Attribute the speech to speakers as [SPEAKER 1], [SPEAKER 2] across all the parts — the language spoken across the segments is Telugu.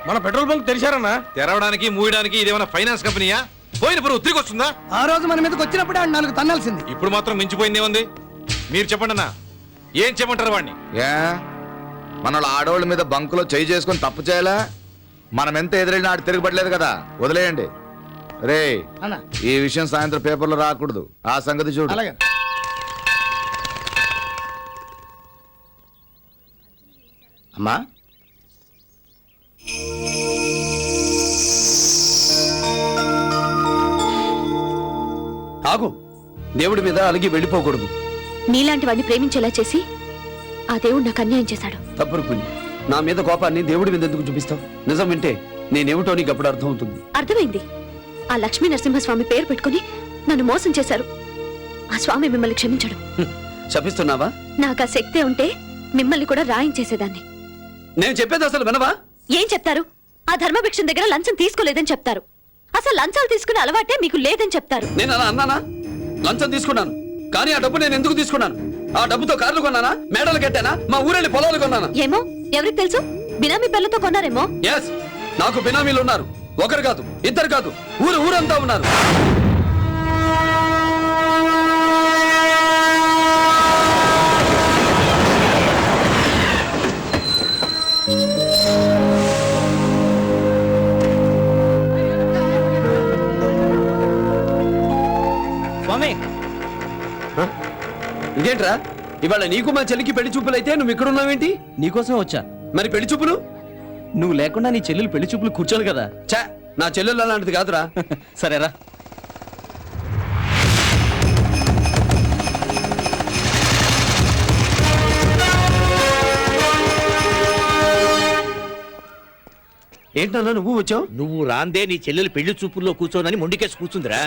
[SPEAKER 1] మన పెట్రోల్ బంక్ తెరిచారన్నా?
[SPEAKER 2] తెరవడానికి మూయడానికి ఇదేమైనా ఫైనాన్స్ కంపెనీయా? పోయిన పురుగు తిరిగి వస్తుందా?
[SPEAKER 3] ఆ రోజు మన మీదకి వచ్చినప్పుడే 4 తన్నాల్సింది.
[SPEAKER 2] ఇప్పుడు మాత్రం మించిపోయిందేముంది? మీరు చెప్పండి అన్నా, ఏం చెప్పంటారు వాడిని?
[SPEAKER 4] మన ఆడవాళ్ళ మీద బంకులో చేయి చేసుకుని తప్పు చేయాలా? మనం ఎంత ఎదురైనా ఆడు తిరగబడలేదు కదా, వదిలేయండి. రే ఈ విషయం సాయంత్రం పేపర్లో రాకూడదు, ఆ సంగతి చూడు.
[SPEAKER 3] అలాగే.
[SPEAKER 5] అమ్మా ఆగు, దేవుడి మీద అలిగి వెళ్ళిపోకూడదు.
[SPEAKER 6] నీలాంటి వాడిని ప్రేమించేలా చేసి ఆ దేవుడు నాకు అన్యాయం చేశాడు.
[SPEAKER 5] తప్పురు పుణ్యం, నా మీద కోపాన్ని దేవుడి మీద ఎందుకు చూపిస్తావు? నిజం వింటే నేనేమిటో నీకు అప్పుడు అర్థం అవుతుంది.
[SPEAKER 6] అర్థమైంది. ఆ లక్ష్మీ నరసింహస్వామి పేరు పెట్టుకుని నన్ను మోసం చేశారు. ఆ స్వామి మిమ్మల్ని క్షమించడు.
[SPEAKER 5] శపిస్తున్నావా?
[SPEAKER 6] నాకు ఆ శక్తి ఉంటే మిమ్మల్ని కూడా రాయించేసేదాన్ని.
[SPEAKER 5] నేను చెప్పేది అసలు వినవా?
[SPEAKER 6] ఏం చెప్తారు? ఆ ధర్మభిక్షం దగ్గర లంచం తీసుకోలేదని చెప్తారు. అసలు లంచాలు తీసుకునే అలవాటే మీకు లేదని చెప్తారు.
[SPEAKER 5] నేను అలా అన్నానా? లంచం తీసుకున్నాను, కానీ ఆ డబ్బు నేను ఎందుకు తీసుకున్నాను? ఆ డబ్బుతో కార్లు కొన్నానా, మేడలు కట్టానా, మా ఊరెళ్ళి పొలాలు కొన్నానా?
[SPEAKER 6] ఏమో, ఎవరికి తెలుసు? బినామీ పేర్లతో కొన్నారేమో.
[SPEAKER 5] ఎస్, నాకు బినామీలు ఉన్నారు. ఒకరు కాదు, ఇద్దరు కాదు, ఊరంతా ఉన్నారు.
[SPEAKER 1] స్వామి,
[SPEAKER 5] ఇదేంట్రా ఇవాళ నీకు మా చెల్లికి పెళ్లి చూపులైతే నువ్వు ఇక్కడ ఉన్నావేంటి?
[SPEAKER 1] నీకోసమే వచ్చా.
[SPEAKER 5] మరి పెళ్లి చూపులు?
[SPEAKER 1] నువ్వు లేకుండా నీ చెల్లెలు పెళ్లి చూపులు కూర్చోను కదా.
[SPEAKER 5] చా, నా చెల్లెలు అలాంటిది కాదురా.
[SPEAKER 1] సరేరా.
[SPEAKER 5] ఏంటన్నా నువ్వు వచ్చావు?
[SPEAKER 7] నువ్వు రాందే నీ చెల్లెలు పెళ్లి చూపుల్లో కూర్చోనని మొండికేసి కూర్చుందిరా.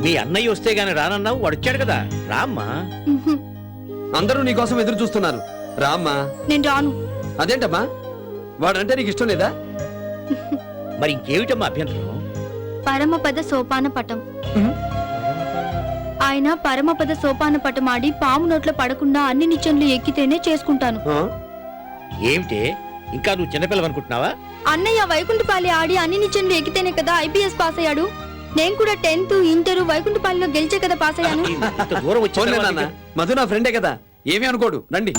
[SPEAKER 7] మీ అన్నయ్య వస్తే గాని రానన్నావు, వాడు వచ్చాడు కదా, రామ్మా.
[SPEAKER 5] అందరూ నీకోసం ఎదురు చూస్తున్నారు, రామ్మా.
[SPEAKER 6] నేను రాను.
[SPEAKER 5] అదేంటమ్మా, వాడంటే నీకు ఇష్టం లేదా?
[SPEAKER 7] మరి ఇంకేమిటమ్మా అభ్యంతరం?
[SPEAKER 8] పరమపద సోపాన పటం. ఆయన పరమపద సోపాన పటం ఆడి పాము నోట్లో పడకుండా అన్ని నిచ్చెనలు ఎక్కితేనే చేసుకుంటాను.
[SPEAKER 7] ఏమిటే, ఇంకా నువ్వు చిన్నపిల్లవనుకుంటున్నావా?
[SPEAKER 8] అన్నయ్య వైకుంఠపాలి ఆడి అన్ని నిచ్చెనలు ఎక్కితేనే కదా IPS పాస్ అయ్యాడు. నేను కూడా 10th ఇంటర్ వైకుంఠపాలిలో గెలిచే కదా పాస్ అయ్యాను.
[SPEAKER 7] ఇంత దూరం వచ్చి
[SPEAKER 5] మధు నా ఫ్రెండే కదా, ఏమీ అనుకోడు. రండి.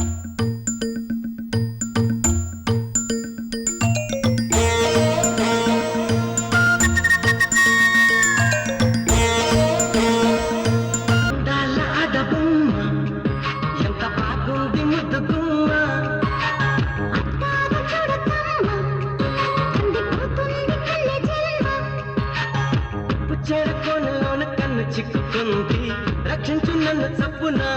[SPEAKER 9] చిక్కుకుంది, రక్షించు నన్ను చప్పునా.